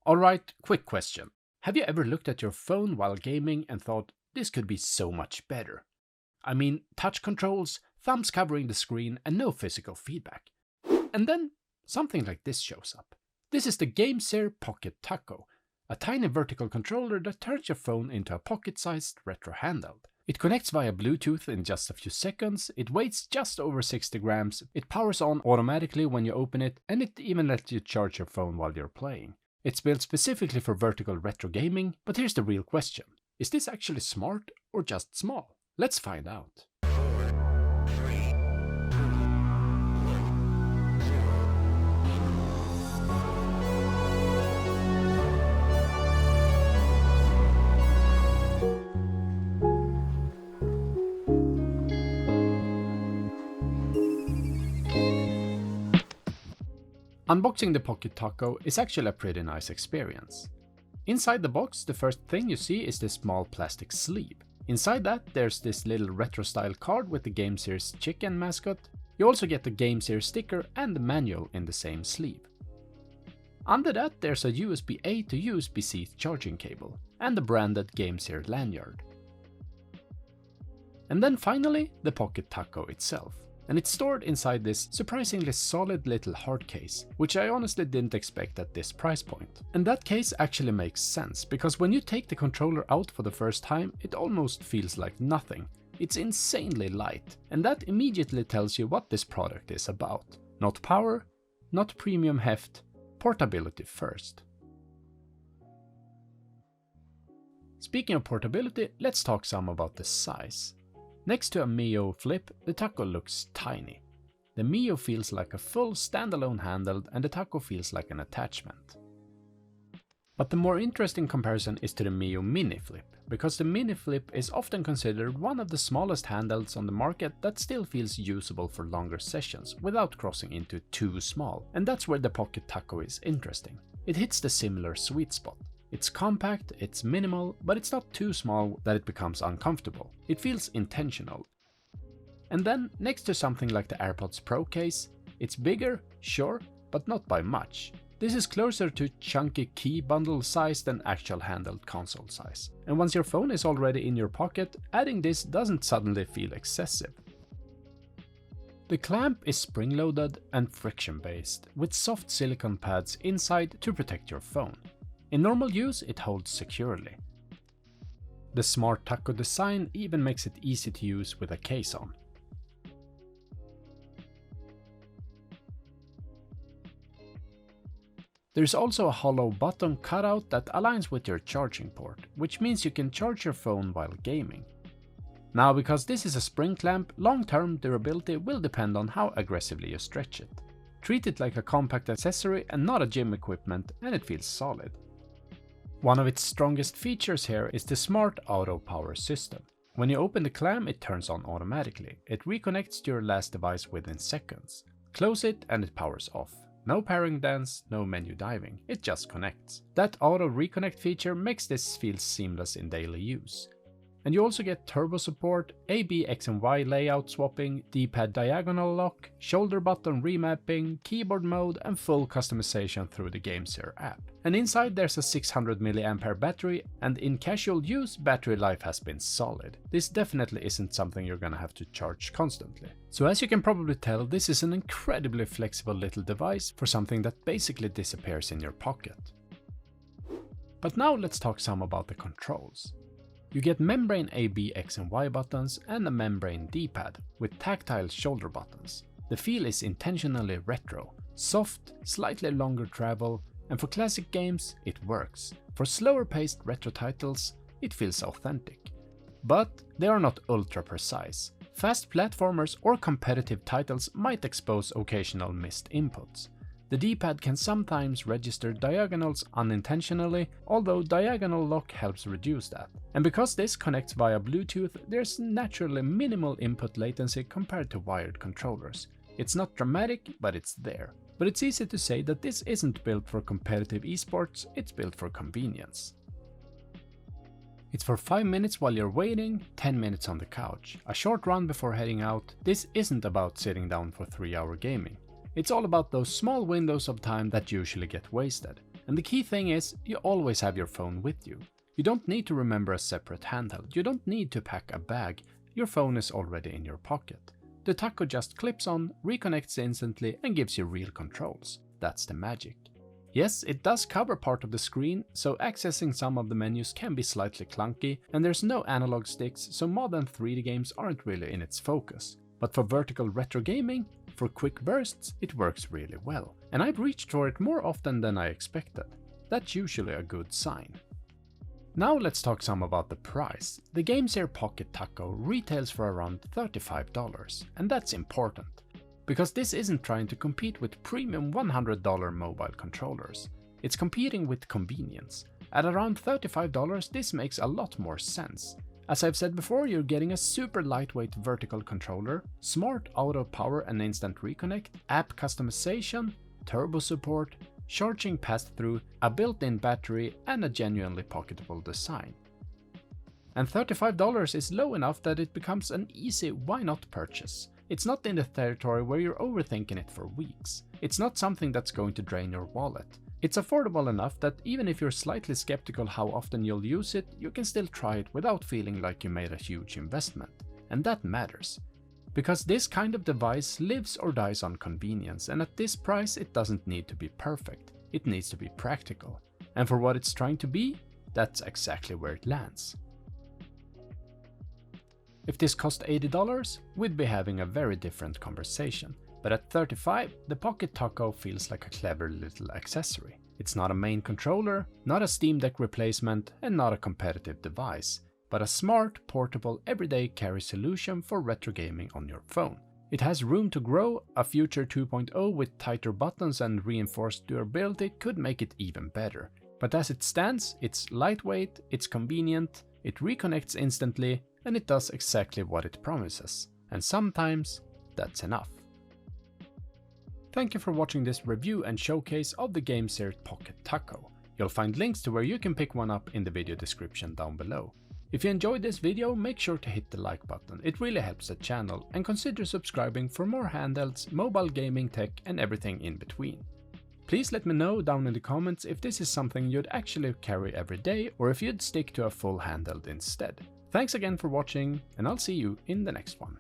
Alright, quick question. Have you ever looked at your phone while gaming and thought, this could be so much better? I mean, touch controls, thumbs covering the screen, and no physical feedback. And then something like this shows up. This is the GameSir Pocket Taco, a tiny vertical controller that turns your phone into a pocket-sized retro handheld. It connects via Bluetooth in just a few seconds, it weighs just over 60 grams, it powers on automatically when you open it, and it even lets you charge your phone while you're playing. It's built specifically for vertical retro gaming, but here's the real question. Is this actually smart or just small? Let's find out. Unboxing the Pocket Taco is actually a pretty nice experience. Inside the box, the first thing you see is this small plastic sleeve. Inside that, there's this little retro-style card with the GameSir's chicken mascot. You also get the GameSir sticker and the manual in the same sleeve. Under that, there's a USB-A to USB-C charging cable and the branded GameSir lanyard. And then finally, the Pocket Taco itself. And it's stored inside this surprisingly solid little hard case, which I honestly didn't expect at this price point. And that case actually makes sense, because when you take the controller out for the first time, it almost feels like nothing. It's insanely light, and that immediately tells you what this product is about. Not power, not premium heft, portability first. Speaking of portability, let's talk some about the size. Next to a Mio Flip, the Taco looks tiny. The Mio feels like a full standalone handheld and the Taco feels like an attachment. But the more interesting comparison is to the Mio Mini Flip, because the Mini Flip is often considered one of the smallest handhelds on the market that still feels usable for longer sessions without crossing into too small, and that's where the Pocket Taco is interesting. It hits the similar sweet spot. It's compact, it's minimal, but it's not too small that it becomes uncomfortable. It feels intentional. And then, next to something like the AirPods Pro case, it's bigger, sure, but not by much. This is closer to chunky key bundle size than actual handheld console size. And once your phone is already in your pocket, adding this doesn't suddenly feel excessive. The clamp is spring-loaded and friction-based, with soft silicone pads inside to protect your phone. In normal use, it holds securely. The smart Taco design even makes it easy to use with a case on. There's also a hollow bottom cutout that aligns with your charging port, which means you can charge your phone while gaming. Now, because this is a spring clamp, long-term durability will depend on how aggressively you stretch it. Treat it like a compact accessory and not a gym equipment, and it feels solid. One of its strongest features here is the smart auto power system. When you open the clamp, it turns on automatically. It reconnects to your last device within seconds. Close it and it powers off. No pairing dance, no menu diving, it just connects. That auto reconnect feature makes this feel seamless in daily use. And you also get turbo support, A, B, X and Y layout swapping, D-pad diagonal lock, shoulder button remapping, keyboard mode and full customization through the GameSir app. And inside there's a 600 mAh battery, and in casual use battery life has been solid. This definitely isn't something you're gonna have to charge constantly. So as you can probably tell, this is an incredibly flexible little device for something that basically disappears in your pocket. But now let's talk some about the controls. You get membrane A, B, X and Y buttons and a membrane D-pad with tactile shoulder buttons. The feel is intentionally retro, soft, slightly longer travel, and for classic games it works. For slower paced retro titles it feels authentic. But they are not ultra precise. Fast platformers or competitive titles might expose occasional missed inputs. The D-pad can sometimes register diagonals unintentionally, although diagonal lock helps reduce that. And because this connects via Bluetooth, there's naturally minimal input latency compared to wired controllers. It's not dramatic, but it's there. But it's easy to say that this isn't built for competitive esports, it's built for convenience. It's for 5 minutes while you're waiting, 10 minutes on the couch, a short run before heading out. This isn't about sitting down for 3-hour gaming. It's all about those small windows of time that usually get wasted. And the key thing is, you always have your phone with you. You don't need to remember a separate handheld, you don't need to pack a bag, your phone is already in your pocket. The Taco just clips on, reconnects instantly and gives you real controls. That's the magic. Yes, it does cover part of the screen, so accessing some of the menus can be slightly clunky, and there's no analog sticks, so modern 3D games aren't really in its focus. But for vertical retro gaming, for quick bursts, it works really well. And I've reached for it more often than I expected. That's usually a good sign. Now let's talk some about the price. The GameSir Pocket Taco retails for around $35, and that's important. Because this isn't trying to compete with premium $100 mobile controllers. It's competing with convenience. At around $35, this makes a lot more sense. As I've said before, you're getting a super lightweight vertical controller, smart auto power and instant reconnect, app customization, turbo support, charging pass-through, a built-in battery and a genuinely pocketable design. And $35 is low enough that it becomes an easy why not purchase. It's not in the territory where you're overthinking it for weeks. It's not something that's going to drain your wallet. It's affordable enough that even if you're slightly skeptical how often you'll use it, you can still try it without feeling like you made a huge investment. And that matters. Because this kind of device lives or dies on convenience, and at this price it doesn't need to be perfect. It needs to be practical. And for what it's trying to be, that's exactly where it lands. If this cost $80, we'd be having a very different conversation. But at $35, the Pocket Taco feels like a clever little accessory. It's not a main controller, not a Steam Deck replacement, and not a competitive device, but a smart, portable, everyday carry solution for retro gaming on your phone. It has room to grow. A future 2.0 with tighter buttons and reinforced durability could make it even better. But as it stands, it's lightweight, it's convenient, it reconnects instantly, and it does exactly what it promises. And sometimes, that's enough. Thank you for watching this review and showcase of the GameSir Pocket Taco. You'll find links to where you can pick one up in the video description down below. If you enjoyed this video, make sure to hit the like button, it really helps the channel, and consider subscribing for more handhelds, mobile gaming tech and everything in between. Please let me know down in the comments if this is something you'd actually carry every day or if you'd stick to a full handheld instead. Thanks again for watching, and I'll see you in the next one.